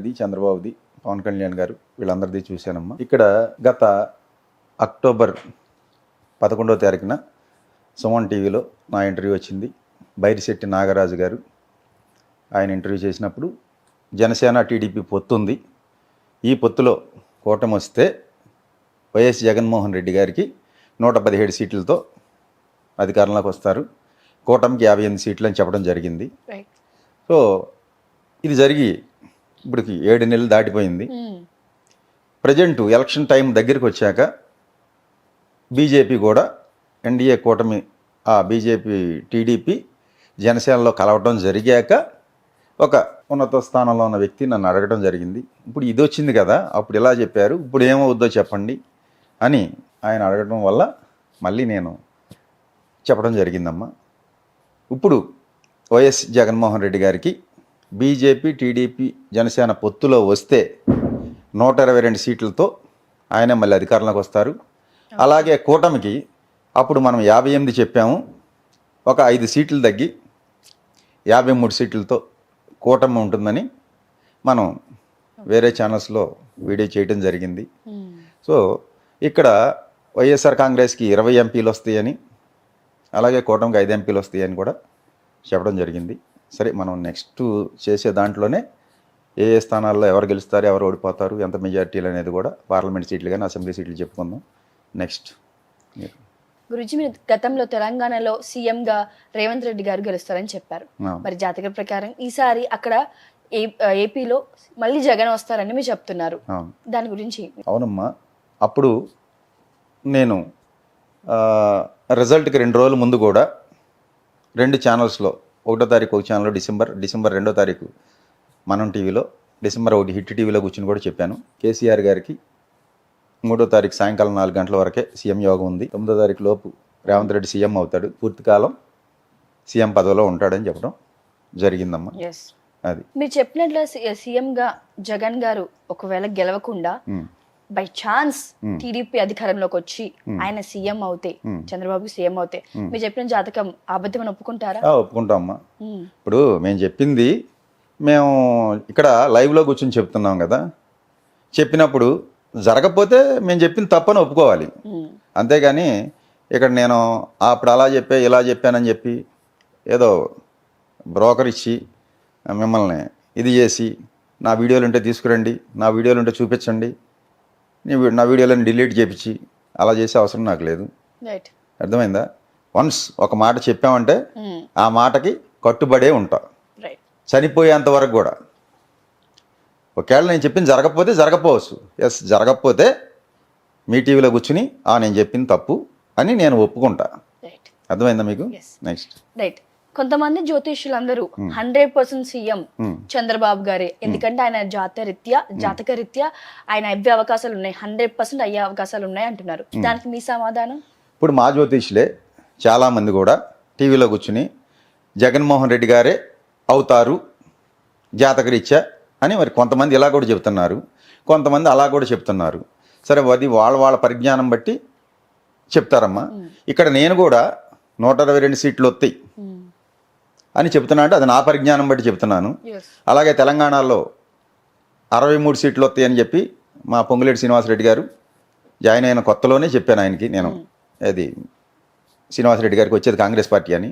ఇది చంద్రబాబుది, పవన్ కళ్యాణ్ గారు వీళ్ళందరిది చూశానమ్మా. ఇక్కడ గత అక్టోబర్ 11వ తారీఖున సుమన్ టీవీలో నా ఇంటర్వ్యూ వచ్చింది. బైరిశెట్టి నాగరాజు గారు ఆయన ఇంటర్వ్యూ చేసినప్పుడు జనసేన టీడీపీ పొత్తు ఉంది, ఈ పొత్తులో కూటమి వస్తే వైఎస్ జగన్మోహన్ రెడ్డి గారికి 117 సీట్లతో అధికారంలోకి వస్తారు, కూటమికి 58 సీట్లు అని చెప్పడం జరిగింది. సో ఇది జరిగి ఇప్పటికి 7 నెలలు దాటిపోయింది. ప్రజెంట్ ఎలక్షన్ టైం దగ్గరికి వచ్చాక బీజేపీ కూడా ఎన్డీఏ కూటమి బీజేపీ టీడీపీ జనసేనలో కలవటం జరిగాక ఒక ఉన్నత స్థానంలో ఉన్న వ్యక్తి నన్ను అడగడం జరిగింది. ఇప్పుడు ఇది వచ్చింది కదా, అప్పుడు ఇలా చెప్పారు, ఇప్పుడు ఏమవుద్దో చెప్పండి అని ఆయన అడగడం వల్ల మళ్ళీ నేను చెప్పడం జరిగిందమ్మా. ఇప్పుడు వైఎస్ జగన్మోహన్ రెడ్డి గారికి బీజేపీ టీడీపీ జనసేన పొత్తులో వస్తే 122 సీట్లతో ఆయన మళ్ళీ అధికారంలోకి వస్తారు. అలాగే కూటమికి అప్పుడు మనం 58 చెప్పాము, ఒక 5 సీట్లు తగ్గి 53 సీట్లతో కూటమి ఉంటుందని మనం వేరే ఛానల్స్లో వీడియో చేయడం జరిగింది. సో ఇక్కడ వైఎస్ఆర్ కాంగ్రెస్కి 20 ఎంపీలు వస్తాయని, అలాగే కూటమికి 5 ఎంపీలు వస్తాయని కూడా చెప్పడం జరిగింది. సరే, మనం నెక్స్ట్ చేసే దాంట్లోనే ఏ స్థానాల్లో ఎవరు గెలుస్తారు, ఎవరు ఓడిపోతారు, ఎంత మెజార్టీలు అనేది కూడా పార్లమెంట్ సీట్లు కానీ అసెంబ్లీ సీట్లు చెప్పుకుందాం నెక్స్ట్. గురుజీ, మీరు గతంలో తెలంగాణలో సీఎంగా రేవంత్ రెడ్డి గారు గెలుస్తారని చెప్పారు. మరి జాతక ప్రకారం ఈసారి అక్కడ ఏపీలో మళ్ళీ జగన్ వస్తారని మీరు చెప్తున్నారు, దాని గురించి? అవునమ్మా, అప్పుడు నేను రిజల్ట్కి 2 రోజుల ముందు కూడా 2 ఛానల్స్లో, 1వ తారీఖు ఒక ఛానల్లో డిసెంబర్ 2వ తారీఖు మనం టీవీలో, డిసెంబర్ 1 హిట్ టీవీలో కూర్చుని కూడా చెప్పాను, కేసీఆర్ గారికి 3వ తారీఖు సాయంకాలం 4 గంటల వరకే సీఎం యోగం ఉంది, 9వ తారీఖు లోపు రేవంత్ రెడ్డి సీఎం అవుతాడు, పూర్తికాలం సీఎం పదవిలో ఉంటాడని చెప్పడం జరిగిందమ్మా. అది మీరు చెప్పినట్లు సీఎంగా జగన్ గారు ఒకవేళ గెలవకుండా బై ఛాన్స్ టీడీపీ అధికారంలోకి వచ్చి ఆయన సీఎం అవుతే, చంద్రబాబు సీఎం అవుతే, మీరు చెప్పిన జాతకం అబద్ధం అని ఒప్పుకుంటారా? ఒప్పుకుంటామమ్మా. ఇప్పుడు మేము చెప్పింది, మేము ఇక్కడ లైవ్లో కూర్చొని చెప్తున్నాం కదా, చెప్పినప్పుడు జరగకపోతే మేము చెప్పింది తప్పని ఒప్పుకోవాలి, అంతేగాని ఇక్కడ నేను అప్పుడు అలా చెప్పా ఇలా చెప్పానని చెప్పి ఏదో బ్రోకర్ ఇచ్చి మిమ్మల్ని ఇది చేసి నా వీడియోలు ఉంటే తీసుకురండి, నా వీడియోలు ఉంటే చూపించండి, నా వీడియోలను డిలీట్ చేపించి అలా చేసే అవసరం నాకు లేదు. అర్థమైందా? వన్స్ ఒక మాట చెప్పామంటే ఆ మాటకి కట్టుబడే ఉంటా చనిపోయేంత వరకు కూడా. ఒకవేళ నేను చెప్పింది జరగకపోతే జరగపోవచ్చు, ఎస్ జరగకపోతే మీ టీవీలో కూర్చుని నేను చెప్పింది తప్పు అని నేను ఒప్పుకుంటా. అర్థమైందా మీకు? Next right. కొంతమంది జ్యోతిష్యులందరూ 100% సీఎం చంద్రబాబు గారే, ఎందుకంటే ఆయన జాతక రీత్యా ఆయన అవ్వే అవకాశాలు ఉన్నాయి, 100% అయ్యే అవకాశాలు ఉన్నాయి అంటున్నారు, దానికి మీ సమాధానం? ఇప్పుడు మా జ్యోతిష్యులే చాలామంది కూడా టీవీలో కూర్చుని జగన్మోహన్ రెడ్డి గారే అవుతారు జాతక రీత్యా అని మరి కొంతమంది ఇలా కూడా చెప్తున్నారు, కొంతమంది అలా కూడా చెప్తున్నారు. సరే, అది వాళ్ళ పరిజ్ఞానం బట్టి చెప్తారమ్మా. ఇక్కడ నేను కూడా 122 సీట్లు వస్తాయి అని చెప్తున్నా అంటే అది నా పరిజ్ఞానం బట్టి చెప్తున్నాను. అలాగే తెలంగాణలో 63 సీట్లు వస్తాయి అని చెప్పి మా పొంగులేటి శ్రీనివాసరెడ్డి గారు జాయిన్ అయిన కొత్తలోనే చెప్పాను ఆయనకి, నేను అది శ్రీనివాసరెడ్డి గారికి వచ్చేది కాంగ్రెస్ పార్టీ అని.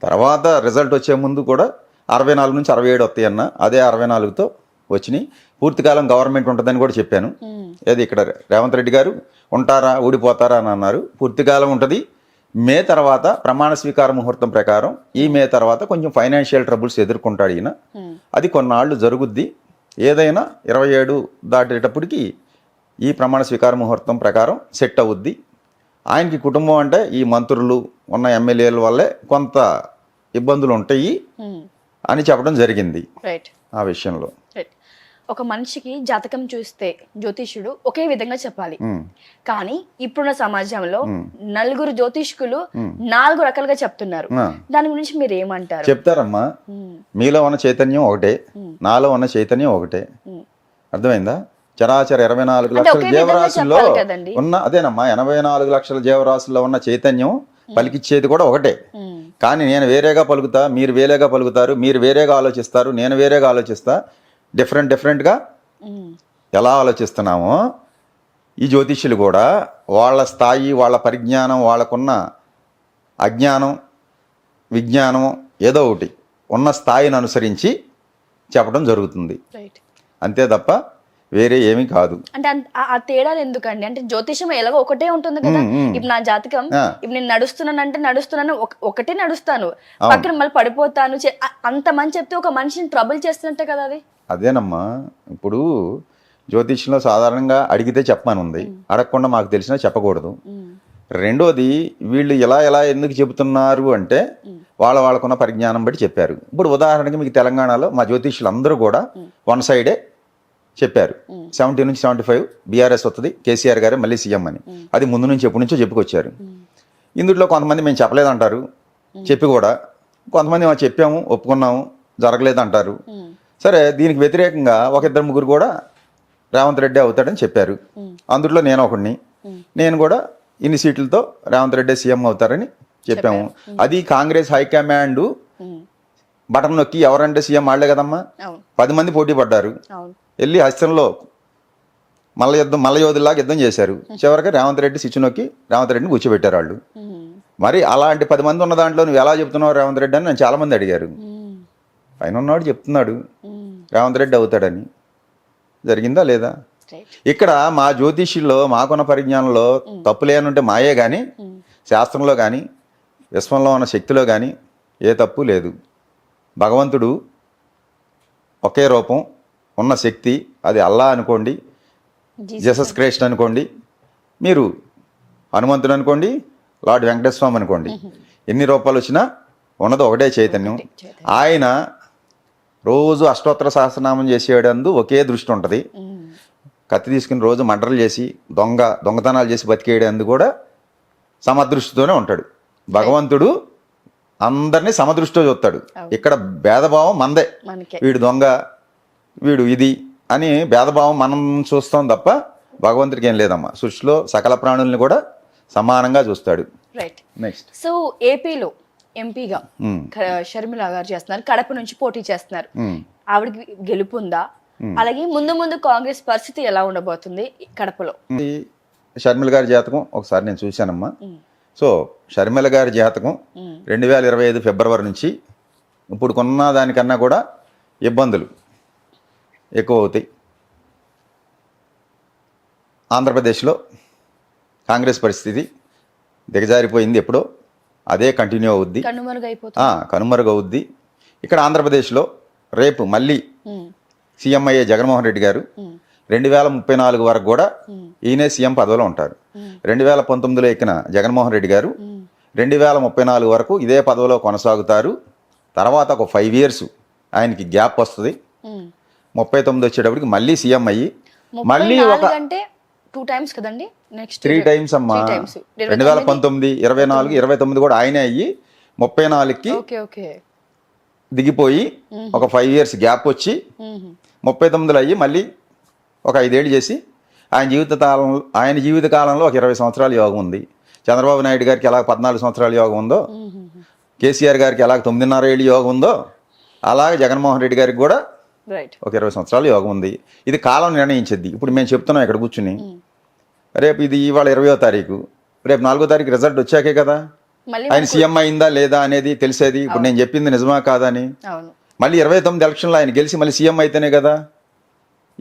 తర్వాత రిజల్ట్ వచ్చే ముందు కూడా 64 నుంచి 67 వస్తాయి అన్న, అదే 64తో వచ్చినాయి. పూర్తికాలం గవర్నమెంట్ ఉంటుందని కూడా చెప్పాను. ఏది ఇక్కడ రేవంత్ రెడ్డి గారు ఉంటారా ఊడిపోతారా అని అన్నారు, పూర్తికాలం ఉంటుంది. మే తర్వాత ప్రమాణ స్వీకార ముహూర్తం ప్రకారం ఈ మే తర్వాత కొంచెం ఫైనాన్షియల్ ట్రబుల్స్ ఎదుర్కొంటాడు ఈయన, అది కొన్నాళ్ళు జరుగుద్ది. ఏదైనా 27 దాటేటప్పటికి ఈ ప్రమాణ స్వీకార ముహూర్తం ప్రకారం సెట్ అవుద్ది. ఆయనకి కుటుంబం అంటే ఈ మంత్రులు ఉన్న ఎమ్మెల్యేల వల్లే కొంత ఇబ్బందులు ఉంటాయి అని చెప్పడం జరిగింది. ఆ విషయంలో ఒక మనిషికి జాతకం చూస్తే జ్యోతిష్యుడు ఒకే విధంగా చెప్పాలి, కానీ ఇప్పుడున్న సమాజంలో 4 జ్యోతిష్కులు 4 రకాలుగా చెప్తున్నారు, దాని గురించి మీరు ఏమంటారు? చెప్తారమ్మా, మీలో ఉన్న చైతన్యం ఒకటే, నాలో ఉన్న చైతన్యం ఒకటే. అర్థమైందా? చరాచర 24 లక్షల జీవరాశుల్లో ఉన్న అదేనమ్మా, 84 లక్షల జీవరాశుల్లో ఉన్న చైతన్యం పలికిచ్చేది కూడా ఒకటే. కానీ నేను వేరేగా పలుకుతా, మీరు వేరేగా పలుకుతారు, మీరు వేరేగా ఆలోచిస్తారు, నేను వేరేగా ఆలోచిస్తా. డిఫరెంట్గా ఎలా ఆలోచిస్తున్నామో ఈ జ్యోతిష్యులు కూడా వాళ్ళ స్థాయి, వాళ్ళ పరిజ్ఞానం, వాళ్ళకున్న అజ్ఞానం, విజ్ఞానం ఏదో ఒకటి ఉన్న స్థాయిని అనుసరించి చెప్పడం జరుగుతుంది. రైట్. అంతే తప్ప వేరే ఏమీ కాదు. అంటే ఆ తేడాలు ఎందుకండి? అంటే జ్యోతిషం ఎలాగో ఒకటే ఉంటుంది కదా. ఇప్పుడు నా జాతకం, ఇప్పుడు నేను నడుస్తున్నాను, ఒకటే నడుస్తాను, పక్కన మళ్ళీ పడిపోతాను, అంత మంది చెప్తే ఒక మనిషిని ట్రబుల్ చేస్తున్నట్టే కదా అది. అదేనమ్మా, ఇప్పుడు జ్యోతిష్యంలో సాధారణంగా అడిగితే చెప్పమని ఉంది, అడగకుండా మాకు తెలిసినా చెప్పకూడదు. రెండోది, వీళ్ళు ఎలా ఎందుకు చెబుతున్నారు అంటే వాళ్ళకున్న పరిజ్ఞానం బట్టి చెప్పారు. ఇప్పుడు ఉదాహరణకి మీకు తెలంగాణలో మా జ్యోతిష్యులు అందరూ కూడా వన్ సైడే చెప్పారు. 70 నుంచి 75 బీఆర్ఎస్ వస్తుంది, కేసీఆర్ గారే మళ్ళీ సీఎం అని. అది ముందు నుంచి ఎప్పటి నుంచో చెప్పుకొచ్చారు. ఇందులో కొంతమంది మేము చెప్పలేదంటారు, చెప్పి కూడా కొంతమంది మేము చెప్పాము, ఒప్పుకున్నాము, జరగలేదంటారు. సరే, దీనికి వ్యతిరేకంగా ఒక ఇద్దరు ముగ్గురు కూడా రేవంత్ రెడ్డి అవుతాడని చెప్పారు. అందులో నేను ఒకడిని. నేను కూడా ఇన్ని సీట్లతో రేవంత్ రెడ్డి సీఎం అవుతారని చెప్పాము. అది కాంగ్రెస్ హైకమాండ్ బటన్ నొక్కి ఎవరంటే సీఎం వాళ్ళే కదమ్మా. 10 మంది పోటీ పడ్డారు, వెళ్ళి హస్తంలో మల్ల యోధుల్లాగా యుద్ధం చేశారు. చివరికి రేవంత్ రెడ్డి స్విచ్ నొక్కి రేవంత్ రెడ్డిని కూర్చోబెట్టారు వాళ్ళు. మరి అలాంటి 10 మంది ఉన్న దాంట్లో నువ్వు ఎలా చెప్తున్నావు రేవంత్ రెడ్డి అని నన్ను చాలా మంది అడిగారు. పైన ఉన్నవాడు చెప్తున్నాడు రేవంత్ రెడ్డి అవుతాడని. జరిగిందా లేదా? ఇక్కడ మా జ్యోతిష్యుల్లో మాకున్న పరిజ్ఞానంలో తప్పు లేనుంటే మాయే కానీ, శాస్త్రంలో కానీ, విశ్వంలో ఉన్న శక్తిలో కానీ ఏ తప్పు లేదు. భగవంతుడు ఒకే రూపం, ఉన్న శక్తి, అది అల్లా అనుకోండి, జీసస్ క్రైస్ట్ అనుకోండి, మీరు హనుమంతుడు అనుకోండి, లార్డ్ వెంకటేశ్వర స్వామి అనుకోండి, ఎన్ని రూపాయలు వచ్చినా ఉన్నది ఒకటే చైతన్యం. ఆయన రోజు అష్టోత్తర సహస్రనామం చేసేటందు ఒకే దృష్టి ఉంటుంది. కత్తి తీసుకుని రోజు మర్డర్లు చేసి దొంగతనాలు చేసి బతికేయడందు కూడా సమదృష్టితోనే ఉంటాడు. భగవంతుడు అందరినీ సమదృష్టితో చూస్తాడు. ఇక్కడ భేదభావం మందే, వీడు దొంగ, వీడు ఇది అని భేదభావం మనం చూస్తాం తప్ప భగవంతుడికి ఏం లేదమ్మా. సృష్టిలో సకల ప్రాణుల్ని కూడా సమానంగా చూస్తాడు. రైట్. నెక్స్ట్, సో ఏపీలో ఎంపీగా షర్మిల గారు చేస్తున్నారు, కడప నుంచి పోటీ చేస్తున్నారు. ఆవిడకి గెలుపుందా? అలాగే ముందు కాంగ్రెస్ పరిస్థితి ఎలా ఉండబోతుంది కడపలో? షర్మిల గారి జాతకం ఒకసారి నేను చూశానమ్మా. సో షర్మిల గారి జాతకం 2025 ఫిబ్రవరి నుంచి ఇప్పుడు కొన్న దానికన్నా కూడా ఇబ్బందులు ఎక్కువ అవుతాయి. ఆంధ్రప్రదేశ్లో కాంగ్రెస్ పరిస్థితి దిగజారిపోయింది, ఎప్పుడో అదే కంటిన్యూ అవుద్ది, కనుమరుగవుద్ది. ఇక్కడ ఆంధ్రప్రదేశ్లో రేపు మళ్ళీ సీఎం అయ్యే జగన్మోహన్ రెడ్డి గారు 2034 వరకు కూడా ఈయనే సీఎం పదవిలో ఉంటారు. 2019లో ఎక్కిన జగన్మోహన్ రెడ్డి గారు 2034 వరకు ఇదే పదవిలో కొనసాగుతారు. తర్వాత ఒక 5 years ఆయనకి గ్యాప్ వస్తుంది. 39 వచ్చేటప్పటికి మళ్ళీ సీఎం అయ్యి మళ్ళీ ఒక 2 times కదండి, నెక్స్ట్ 3 times అమ్మా. 2019, 24, 29 కూడా ఆయనే అయ్యి 34కి దిగిపోయి ఒక 5 years గ్యాప్ వచ్చి 39లో అయ్యి మళ్ళీ ఒక 5 ఏళ్ళు చేసి ఆయన జీవిత కాలంలో ఒక 20 సంవత్సరాల యోగం ఉంది. చంద్రబాబు నాయుడు గారికి ఎలాగ 14 సంవత్సరాల యోగం ఉందో, కేసీఆర్ గారికి ఎలాగ 9.5 ఏళ్ళు యోగం ఉందో, అలాగే జగన్మోహన్ రెడ్డి గారికి కూడా ఒక 20 సంవత్సరాల యోగం ఉంది. ఇది కాలం నిర్ణయించింది. ఇప్పుడు మేము చెప్తున్నాం ఇక్కడ కూర్చుని, రేపు ఇది ఇవాళ 20వ తారీఖు, రేపు 4వ తారీఖు రిజల్ట్ వచ్చాకే కదా ఆయన సీఎం అయిందా లేదా అనేది తెలిసేది. ఇప్పుడు నేను చెప్పింది నిజమా కాదని. మళ్ళీ 29 ఎలక్షన్లో ఆయన గెలిచి మళ్ళీ సీఎం అయితేనే కదా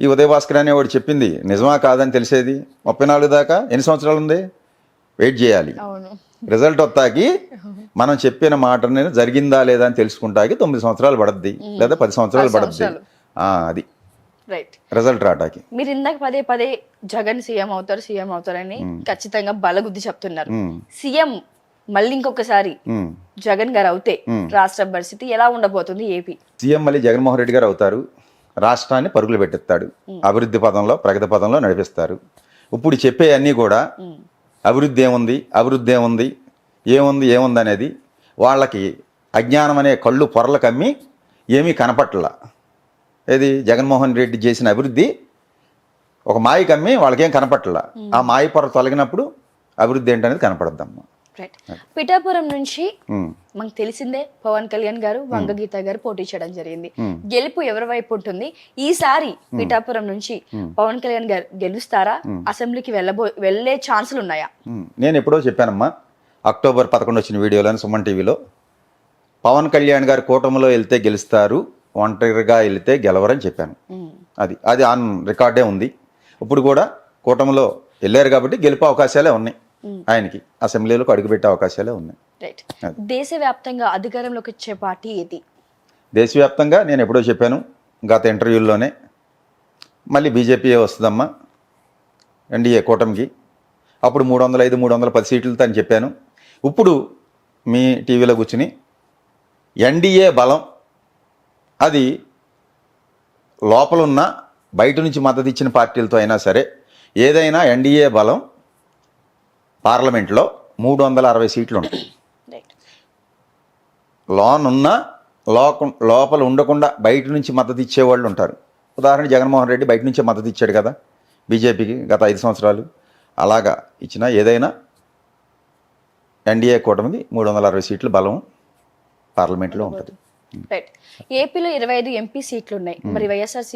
ఈ ఉదయభాస్కర్ అనేవాడు చెప్పింది నిజమా కాదని తెలిసేది. 34 దాకా ఎన్ని సంవత్సరాలు ఉంది, వెయిట్ చేయాలి. రిజల్ట్ వస్తాకి మనం చెప్పిన మాట జరిగిందా లేదా అని తెలుసుకుంటాకి 9 సంవత్సరాలు పడద్ది, లేదా 10 సంవత్సరాలు పడద్ది. అది రిజల్ట్ రావటానికి. మీరు ఇందాక పదే జగన్ సీఎం అవుతారని ఖచ్చితంగా బలగుద్ది చెప్తున్నారు. సీఎం మళ్ళీ ఇంకొకసారి జగన్ గారు అవుతే రాష్ట్ర పరిస్థితి ఎలా ఉండబోతుంది? ఏపీ సీఎం మళ్ళీ జగన్మోహన్ రెడ్డి గారు అవుతారు. రాష్ట్రాన్ని పరుగులు పెట్టిస్తాడు, అభివృద్ధి పదంలో, ప్రగతి పదంలో నడిపిస్తారు. ఇప్పుడు చెప్పే అన్నీ కూడా అభివృద్ధి ఏముంది అనేది వాళ్ళకి అజ్ఞానం అనే కళ్ళు పొరలు కమ్మి ఏమీ కనపట్ల. ఏది జగన్మోహన్ రెడ్డి చేసిన అభివృద్ధి ఒక మాయ కమ్మి వాళ్ళకేం కనపట్ల. ఆ మాయ పొర తొలగినప్పుడు అభివృద్ధి ఏంటనేది కనపడద్దమ్మా. రైట్. పిఠాపురం నుంచి ఉమ్, మనకు తెలిసిందే పవన్ కళ్యాణ్ గారు, వంగగీత గారు పోటీ చేయడం జరిగింది. గెలుపు ఎవరి వైపు ఉంటుంది? ఈసారి పిఠాపురం నుంచి పవన్ కళ్యాణ్ గారు గెలుస్తారా? అసెంబ్లీకి వెళ్ళే ఛాన్సులు ఉన్నాయా? నేను ఎప్పుడో చెప్పానమ్మా, అక్టోబర్ 11 వచ్చిన వీడియోలోని సుమన్ టీవీలో, పవన్ కళ్యాణ్ గారు కూటమిలో వెళ్తే గెలుస్తారు, ఒంటరిగా వెళ్తే గెలవరని చెప్పాను. అది అది ఆన్ రికార్డే ఉంది. ఇప్పుడు కూడా కూటమిలో వెళ్ళారు కాబట్టి గెలుపు అవకాశాలే ఉన్నాయి ఆయనకి, అసెంబ్లీలోకి అడుగుపెట్టే అవకాశాలే ఉన్నాయి. రైట్. దేశవ్యాప్తంగా అధికారంలోకి వచ్చే పార్టీ ఏది? దేశవ్యాప్తంగా నేను ఎప్పుడో చెప్పాను గత ఇంటర్వ్యూల్లోనే, మళ్ళీ బీజేపీయే వస్తుందమ్మా ఎన్డీఏ కూటమికి. అప్పుడు 305, 310 సీట్లతో అని చెప్పాను. ఇప్పుడు మీ టీవీలో కూర్చుని ఎన్డీఏ బలం అది లోపలున్న బయట నుంచి మద్దతు ఇచ్చిన పార్టీలతో అయినా సరే, ఏదైనా ఎన్డీఏ బలం పార్లమెంట్లో 360 సీట్లు ఉంటాయి. రైట్. లోపల ఉండకుండా బయట నుంచి మద్దతు ఇచ్చేవాళ్ళు ఉంటారు. ఉదాహరణ జగన్మోహన్ రెడ్డి బయట నుంచే మద్దతు ఇచ్చాడు కదా బీజేపీకి గత 5 సంవత్సరాలు. అలాగా ఇచ్చినా ఏదైనా ఎన్డీఏ కూటమికి 360 సీట్లు బలం పార్లమెంట్లో ఉంటుంది. రైట్. ఏపీలో 25 ఎంపీ సీట్లు ఉన్నాయి. మరి వైఎస్ఆర్సీ